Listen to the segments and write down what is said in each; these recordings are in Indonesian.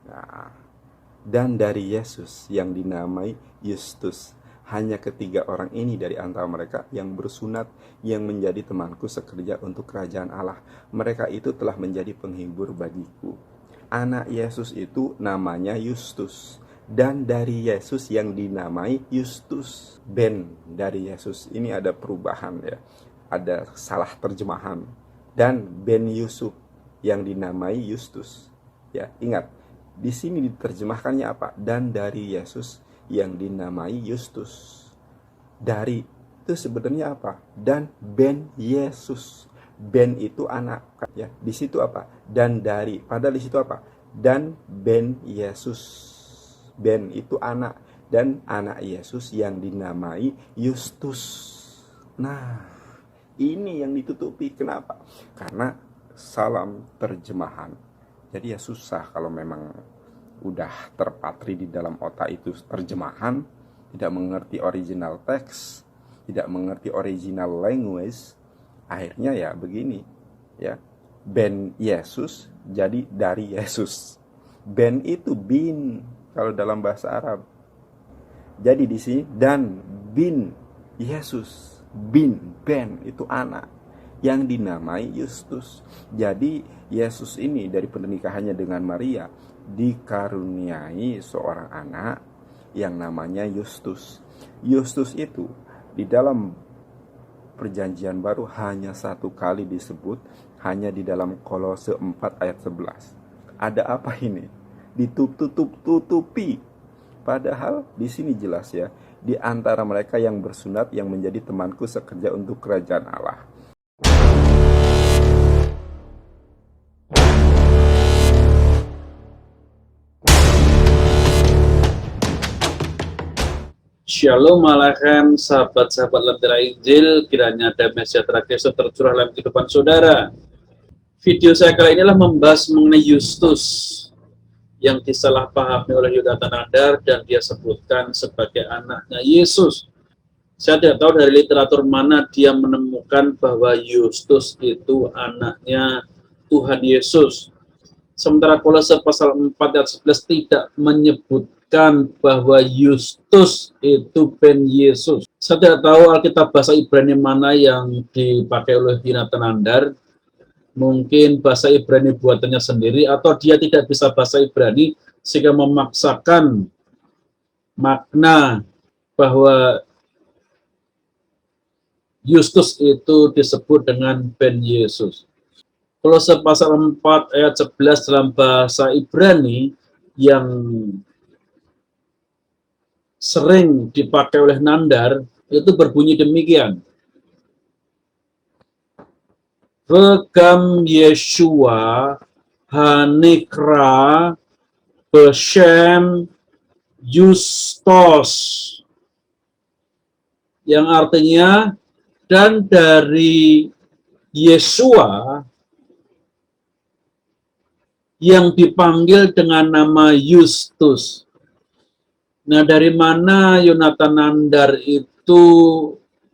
Nah, dan dari Yesus yang dinamai Yustus. Hanya ketiga orang ini dari antara mereka yang bersunat, yang menjadi temanku sekerja untuk kerajaan Allah. Mereka itu telah menjadi penghibur bagiku. Anak Yesus itu namanya Yustus. Dan dari Yesus yang dinamai Yustus. Ben dari Yesus. Ini ada perubahan ya. Ada salah terjemahan. Dan Ben Yusuf yang dinamai Yustus. Ya, ingat, di sini diterjemahkannya apa? Dan dari Yesus yang dinamai Yustus. Dari itu sebenarnya apa? Dan Ben Yesus. Ben itu anak, ya. Di situ apa? Dan dari. Padahal di situ apa? Dan Ben Yesus. Ben itu anak dan anak Yesus yang dinamai Yustus. Nah, ini yang ditutupi. Kenapa? Karena salam terjemahan. Jadi ya susah kalau memang udah terpatri di dalam otak itu terjemahan, tidak mengerti original teks, tidak mengerti original language, akhirnya ya begini, ya. Ben Yesus jadi dari Yesus. Ben itu bin kalau dalam bahasa Arab. Jadi di sini dan bin Yesus, bin Ben itu anak yang dinamai Yustus. Jadi Yesus ini dari pernikahannya dengan Maria dikaruniai seorang anak yang namanya Yustus. Yustus itu di dalam perjanjian baru hanya satu kali disebut, hanya di dalam Kolose 4 ayat 11. Ada apa ini? Ditutup-tutupi. Padahal di sini jelas ya, di antara mereka yang bersunat yang menjadi temanku sekerja untuk kerajaan Allah. Shalom alaikum sahabat-sahabat Lentera Injil, kiranya damai sejahtera Kristus tercurah dalam kehidupan saudara. Video saya kali ini adalah membahas mengenai Yustus yang disalahpahami oleh Yonatan Nadar dan dia sebutkan sebagai anaknya Yesus. Saya tidak tahu dari literatur mana dia menemukan bahwa Yustus itu anaknya Tuhan Yesus. Sementara Kolose pasal 4 ayat 11 tidak menyebutkan bahwa Yustus itu Ben Yesus. Saya tidak tahu Alkitab bahasa Ibrani mana yang dipakai oleh Yonatan Nadar. Mungkin bahasa Ibrani buatannya sendiri, atau dia tidak bisa bahasa Ibrani sehingga memaksakan makna bahwa Yustus itu disebut dengan Ben Yesus. Kolose pasal 4 ayat 11 dalam bahasa Ibrani yang sering dipakai oleh Nandar itu berbunyi demikian. Vegam Yeshua Hanikra Beshem Justos, yang artinya dan dari Yesua yang dipanggil dengan nama Yustus. Nah, dari mana Yonatan Nadar itu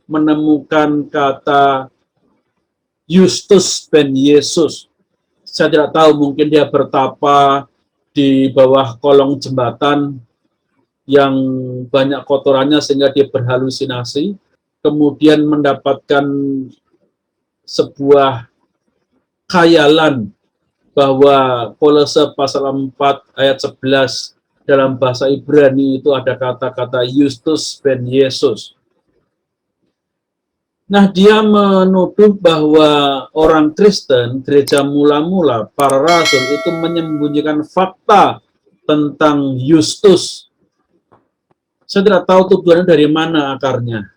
menemukan kata Yustus Ben Yesus? Saya tidak tahu, mungkin dia bertapa di bawah kolong jembatan yang banyak kotorannya sehingga dia berhalusinasi, kemudian mendapatkan sebuah khayalan bahwa Kolose pasal 4 ayat 11 dalam bahasa Ibrani itu ada kata-kata Yustus Ben Yesus. Nah, dia menuduh bahwa orang Kristen, gereja mula-mula, para rasul itu menyembunyikan fakta tentang Yustus. Saya tidak tahu tujuannya dari mana akarnya.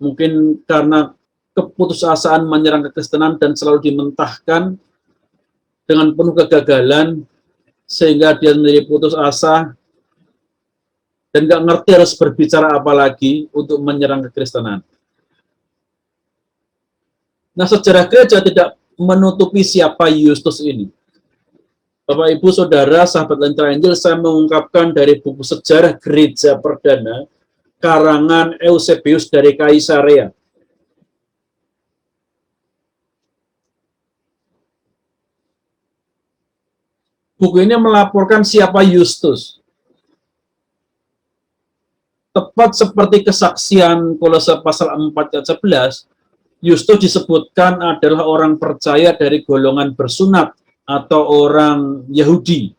Mungkin karena keputusasaan menyerang kekristenan dan selalu dimentahkan dengan penuh kegagalan, sehingga dia menjadi putus asa dan nggak ngerti harus berbicara apa lagi untuk menyerang kekristenan. Nah, sejarah gereja tidak menutupi siapa Yustus ini. Bapak, Ibu, Saudara, sahabat Lentera Injil, saya mengungkapkan dari buku Sejarah Gereja Perdana, karangan Eusebius dari Kaisarea. buku ini melaporkan siapa Yustus. Tepat seperti kesaksian Kolose pasal 4 ayat 11, Yustus disebutkan adalah orang percaya dari golongan bersunat atau orang Yahudi.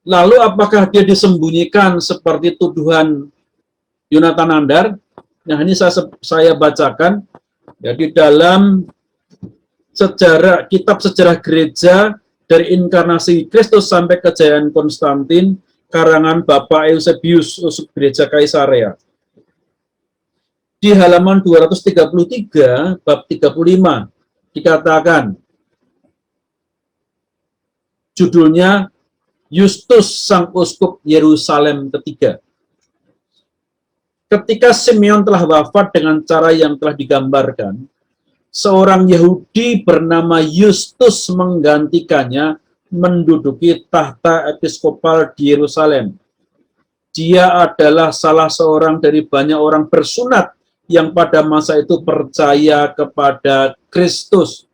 Lalu apakah dia disembunyikan seperti tuduhan Yonatan Nandar? Nah, ini saya bacakan ya, di dalam kitab sejarah gereja dari inkarnasi Kristus sampai kejayaan Konstantin, karangan Bapak Eusebius, uskup gereja Kaisarea. Di halaman 233 bab 35 dikatakan, judulnya Yustus sang uskup Yerusalem ketiga. Ketika Simeon telah wafat dengan cara yang telah digambarkan, seorang Yahudi bernama Yustus menggantikannya menduduki tahta episkopal di Yerusalem. Dia adalah salah seorang dari banyak orang bersunat yang pada masa itu percaya kepada Kristus.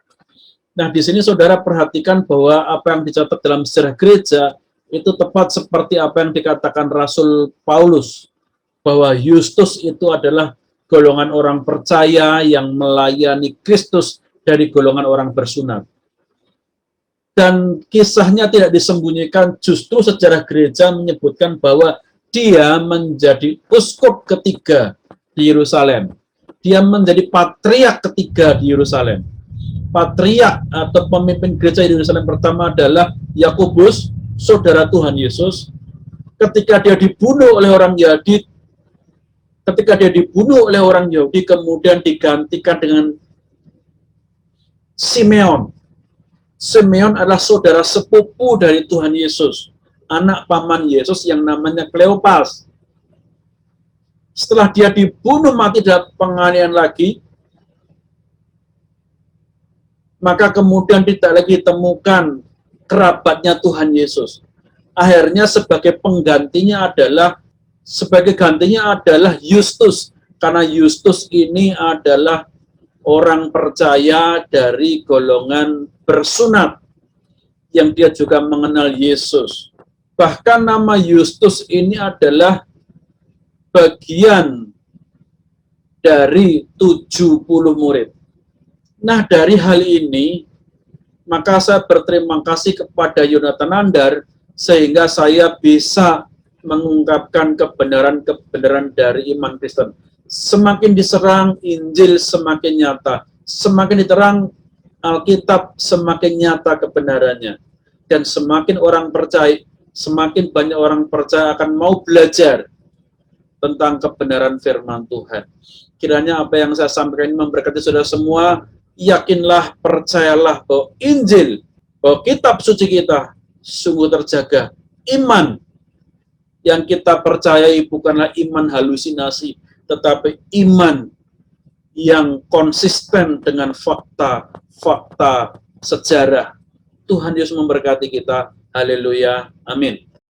Nah, di sini saudara perhatikan bahwa apa yang dicatat dalam sejarah gereja itu tepat seperti apa yang dikatakan Rasul Paulus, bahwa Yustus itu adalah golongan orang percaya yang melayani Kristus dari golongan orang bersunat. Dan kisahnya tidak disembunyikan, justru sejarah gereja menyebutkan bahwa dia menjadi uskup ketiga di Yerusalem. Dia menjadi patriark ketiga di Yerusalem. Patriark atau pemimpin gereja di Yerusalem pertama adalah Yakobus, saudara Tuhan Yesus. Ketika dia dibunuh oleh orang Yahudi, kemudian digantikan dengan Simeon. Simeon adalah saudara sepupu dari Tuhan Yesus, anak paman Yesus yang namanya Kleopas. Setelah dia dibunuh mati dalam penganiayaan lagi, maka kemudian tidak lagi ditemukan kerabatnya Tuhan Yesus. Akhirnya sebagai gantinya adalah Yustus, karena Yustus ini adalah orang percaya dari golongan bersunat yang dia juga mengenal Yesus. Bahkan nama Yustus ini adalah bagian dari 70 murid. Nah, dari hal ini, maka saya berterima kasih kepada Yonatan Nandar, sehingga saya bisa mengungkapkan kebenaran-kebenaran dari iman Kristen. Semakin diserang, Injil semakin nyata. Semakin diterang Alkitab, semakin nyata kebenarannya. Dan semakin orang percaya, semakin banyak orang percaya akan mau belajar tentang kebenaran firman Tuhan. Kiranya apa yang saya sampaikan ini memberkati saudara semua. Yakinlah, percayalah bahwa Injil, bahwa kitab suci kita sungguh terjaga. Iman yang kita percayai bukanlah iman halusinasi, tetapi iman yang konsisten dengan fakta-fakta sejarah. Tuhan Yesus memberkati kita. Haleluya. Amin.